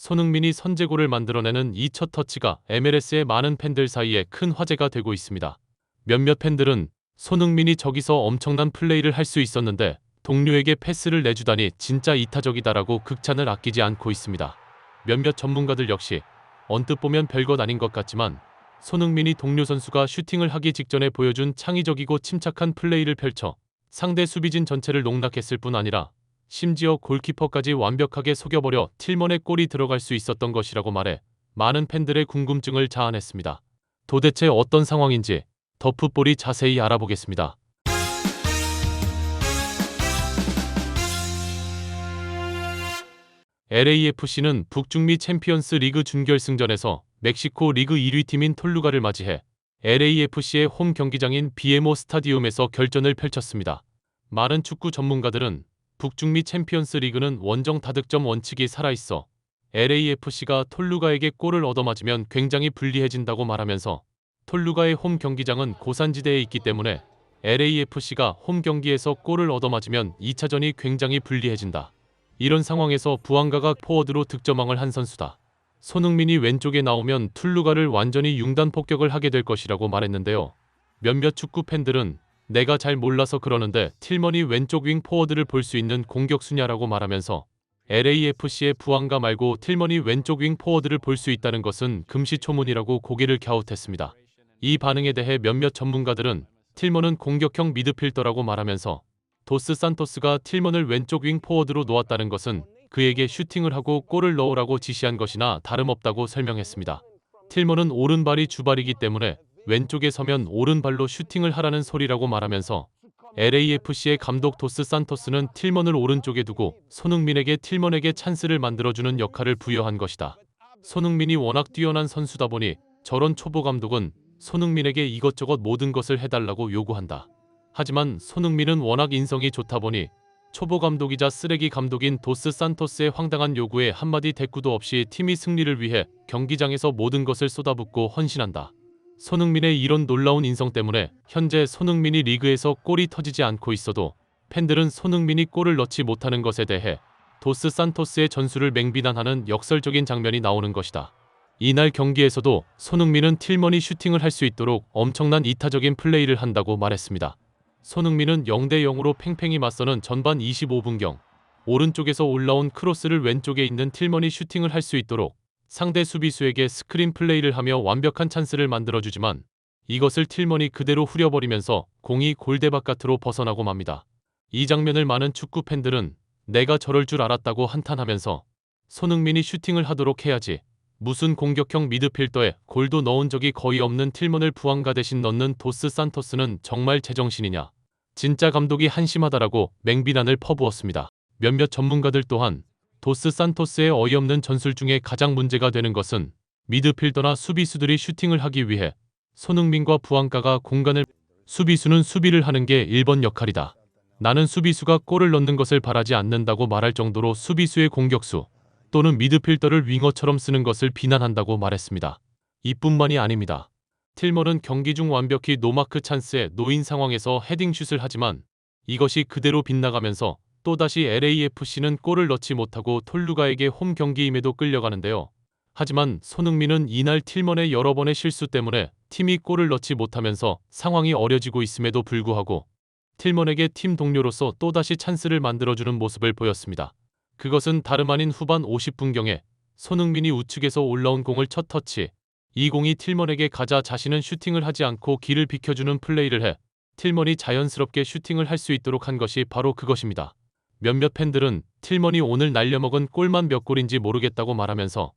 손흥민이 선제골을 만들어내는 이 첫 터치가 MLS의 많은 팬들 사이에 큰 화제가 되고 있습니다. 몇몇 팬들은 손흥민이 저기서 엄청난 플레이를 할 수 있었는데 동료에게 패스를 내주다니 진짜 이타적이다라고 극찬을 아끼지 않고 있습니다. 몇몇 전문가들 역시 언뜻 보면 별것 아닌 것 같지만 손흥민이 동료 선수가 슈팅을 하기 직전에 보여준 창의적이고 침착한 플레이를 펼쳐 상대 수비진 전체를 농락했을 뿐 아니라 심지어 골키퍼까지 완벽하게 속여버려 틸먼의 골이 들어갈 수 있었던 것이라고 말해 많은 팬들의 궁금증을 자아냈습니다. 도대체 어떤 상황인지 더 풋볼이 자세히 알아보겠습니다. LAFC는 북중미 챔피언스 리그 준결승전에서 멕시코 리그 1위 팀인 톨루가를 맞이해 LAFC의 홈 경기장인 비에모 스타디움에서 결전을 펼쳤습니다. 많은 축구 전문가들은 북중미 챔피언스 리그는 원정 다득점 원칙이 살아있어 LAFC가 톨루가에게 골을 얻어맞으면 굉장히 불리해진다고 말하면서 톨루가의 홈 경기장은 고산지대에 있기 때문에 LAFC가 홈 경기에서 골을 얻어맞으면 2차전이 굉장히 불리해진다. 이런 상황에서 부안가가 포워드로 득점왕을 한 선수다. 손흥민이 왼쪽에 나오면 툴루가를 완전히 융단 폭격을 하게 될 것이라고 말했는데요. 몇몇 축구 팬들은 내가 잘 몰라서 그러는데 틸먼이 왼쪽 윙 포워드를 볼 수 있는 공격수냐라고 말하면서 LAFC의 부안가 말고 틸먼이 왼쪽 윙 포워드를 볼 수 있다는 것은 금시초문이라고 고개를 갸웃했습니다. 이 반응에 대해 몇몇 전문가들은 틸먼은 공격형 미드필더라고 말하면서 도스 산토스가 틸먼을 왼쪽 윙 포워드로 놓았다는 것은 그에게 슈팅을 하고 골을 넣으라고 지시한 것이나 다름없다고 설명했습니다. 틸먼은 오른발이 주발이기 때문에 왼쪽에 서면 오른발로 슈팅을 하라는 소리라고 말하면서 LAFC의 감독 도스 산토스는 틸먼을 오른쪽에 두고 손흥민에게 틸먼에게 찬스를 만들어주는 역할을 부여한 것이다. 손흥민이 워낙 뛰어난 선수다 보니 저런 초보 감독은 손흥민에게 이것저것 모든 것을 해달라고 요구한다. 하지만 손흥민은 워낙 인성이 좋다 보니 초보 감독이자 쓰레기 감독인 도스 산토스의 황당한 요구에 한마디 대꾸도 없이 팀이 승리를 위해 경기장에서 모든 것을 쏟아붓고 헌신한다. 손흥민의 이런 놀라운 인성 때문에 현재 손흥민이 리그에서 골이 터지지 않고 있어도 팬들은 손흥민이 골을 넣지 못하는 것에 대해 도스 산토스의 전술을 맹비난하는 역설적인 장면이 나오는 것이다. 이날 경기에서도 손흥민은 틸먼이 슈팅을 할 수 있도록 엄청난 이타적인 플레이를 한다고 말했습니다. 손흥민은 0대0으로 팽팽히 맞서는 전반 25분경 오른쪽에서 올라온 크로스를 왼쪽에 있는 틸먼이 슈팅을 할 수 있도록 상대 수비수에게 스크린 플레이를 하며 완벽한 찬스를 만들어주지만 이것을 틸먼이 그대로 후려버리면서 공이 골대 바깥으로 벗어나고 맙니다. 이 장면을 많은 축구 팬들은 내가 저럴 줄 알았다고 한탄하면서 손흥민이 슈팅을 하도록 해야지 무슨 공격형 미드필더에 골도 넣은 적이 거의 없는 틸먼을 부안가 대신 넣는 도스 산토스는 정말 제정신이냐. 진짜 감독이 한심하다라고 맹비난을 퍼부었습니다. 몇몇 전문가들 또한 도스 산토스의 어이없는 전술 중에 가장 문제가 되는 것은 미드필더나 수비수들이 슈팅을 하기 위해 손흥민과 부안가가 공간을 수비수는 수비를 하는 게 1번 역할이다. 나는 수비수가 골을 넣는 것을 바라지 않는다고 말할 정도로 수비수의 공격수 또는 미드필더를 윙어처럼 쓰는 것을 비난한다고 말했습니다. 이뿐만이 아닙니다. 틸먼은 경기 중 완벽히 노마크 찬스에 놓인 상황에서 헤딩슛을 하지만 이것이 그대로 빗나가면서 또다시 LAFC는 골을 넣지 못하고 톨루가에게 홈 경기임에도 끌려가는데요. 하지만 손흥민은 이날 틸먼의 여러 번의 실수 때문에 팀이 골을 넣지 못하면서 상황이 어려지고 있음에도 불구하고 틸먼에게 팀 동료로서 또다시 찬스를 만들어주는 모습을 보였습니다. 그것은 다름 아닌 후반 50분경에 손흥민이 우측에서 올라온 공을 첫 터치, 이 공이 틸먼에게 가자 자신은 슈팅을 하지 않고 길을 비켜주는 플레이를 해 틸먼이 자연스럽게 슈팅을 할 수 있도록 한 것이 바로 그것입니다. 몇몇 팬들은 틸먼이 오늘 날려먹은 골만 몇 골인지 모르겠다고 말하면서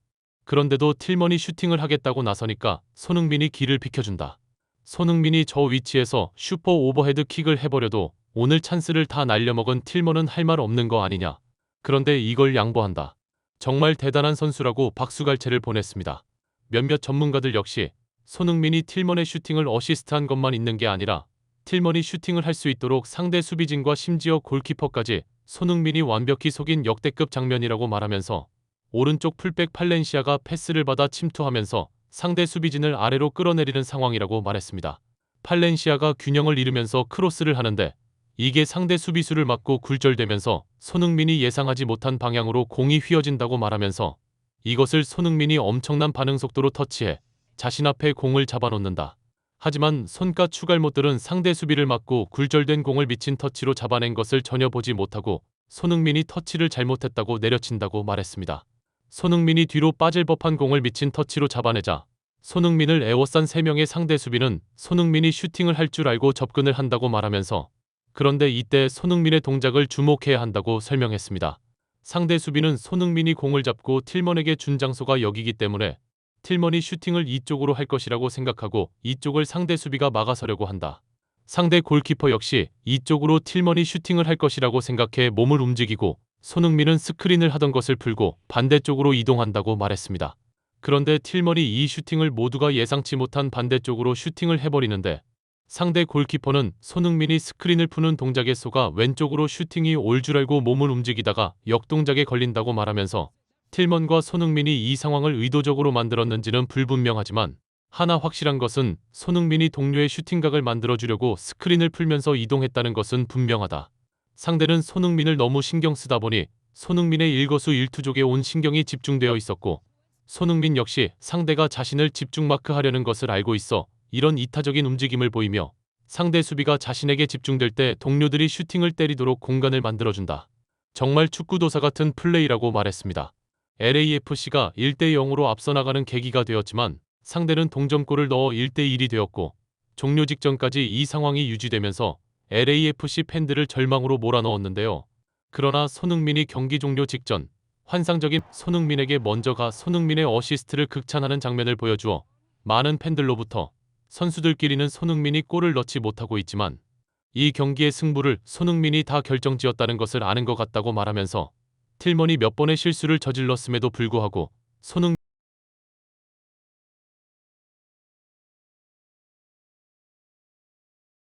그런데도 틸먼이 슈팅을 하겠다고 나서니까 손흥민이 길을 비켜준다. 손흥민이 저 위치에서 슈퍼 오버헤드 킥을 해버려도 오늘 찬스를 다 날려먹은 틸먼은 할 말 없는 거 아니냐. 그런데 이걸 양보한다. 정말 대단한 선수라고 박수갈채를 보냈습니다. 몇몇 전문가들 역시 손흥민이 틸먼의 슈팅을 어시스트한 것만 있는 게 아니라 틸먼이 슈팅을 할 수 있도록 상대 수비진과 심지어 골키퍼까지 손흥민이 완벽히 속인 역대급 장면이라고 말하면서 오른쪽 풀백 팔렌시아가 패스를 받아 침투하면서 상대 수비진을 아래로 끌어내리는 상황이라고 말했습니다. 팔렌시아가 균형을 잃으면서 크로스를 하는데 이게 상대 수비수를 맞고 굴절되면서 손흥민이 예상하지 못한 방향으로 공이 휘어진다고 말하면서 이것을 손흥민이 엄청난 반응 속도로 터치해 자신 앞에 공을 잡아놓는다. 하지만 손가 추갈못들은 상대 수비를 막고 굴절된 공을 미친 터치로 잡아낸 것을 전혀 보지 못하고 손흥민이 터치를 잘못했다고 내려친다고 말했습니다. 손흥민이 뒤로 빠질 법한 공을 미친 터치로 잡아내자 손흥민을 에워싼 3명의 상대 수비는 손흥민이 슈팅을 할 줄 알고 접근을 한다고 말하면서 그런데 이때 손흥민의 동작을 주목해야 한다고 설명했습니다. 상대 수비는 손흥민이 공을 잡고 틸먼에게 준 장소가 여기기 때문에 틸먼이 슈팅을 이쪽으로 할 것이라고 생각하고 이쪽을 상대 수비가 막아서려고 한다. 상대 골키퍼 역시 이쪽으로 틸먼이 슈팅을 할 것이라고 생각해 몸을 움직이고 손흥민은 스크린을 하던 것을 풀고 반대쪽으로 이동한다고 말했습니다. 그런데 틸먼이 이 슈팅을 모두가 예상치 못한 반대쪽으로 슈팅을 해버리는데 상대 골키퍼는 손흥민이 스크린을 푸는 동작에 속아 왼쪽으로 슈팅이 올 줄 알고 몸을 움직이다가 역동작에 걸린다고 말하면서 틸먼과 손흥민이 이 상황을 의도적으로 만들었는지는 불분명하지만 하나 확실한 것은 손흥민이 동료의 슈팅각을 만들어주려고 스크린을 풀면서 이동했다는 것은 분명하다. 상대는 손흥민을 너무 신경 쓰다 보니 손흥민의 일거수일투족에 온 신경이 집중되어 있었고 손흥민 역시 상대가 자신을 집중 마크하려는 것을 알고 있어 이런 이타적인 움직임을 보이며 상대 수비가 자신에게 집중될 때 동료들이 슈팅을 때리도록 공간을 만들어준다. 정말 축구도사 같은 플레이라고 말했습니다. LAFC가 1대0으로 앞서 나가는 계기가 되었지만 상대는 동점골을 넣어 1대1이 되었고 종료 직전까지 이 상황이 유지되면서 LAFC 팬들을 절망으로 몰아넣었는데요. 그러나 손흥민이 경기 종료 직전 환상적인 손흥민에게 먼저 가 손흥민의 어시스트를 극찬하는 장면을 보여주어 많은 팬들로부터 선수들끼리는 손흥민이 골을 넣지 못하고 있지만 이 경기의 승부를 손흥민이 다 결정지었다는 것을 아는 것 같다고 말하면서 틸먼이 몇 번의 실수를 저질렀음에도 불구하고 손흥민이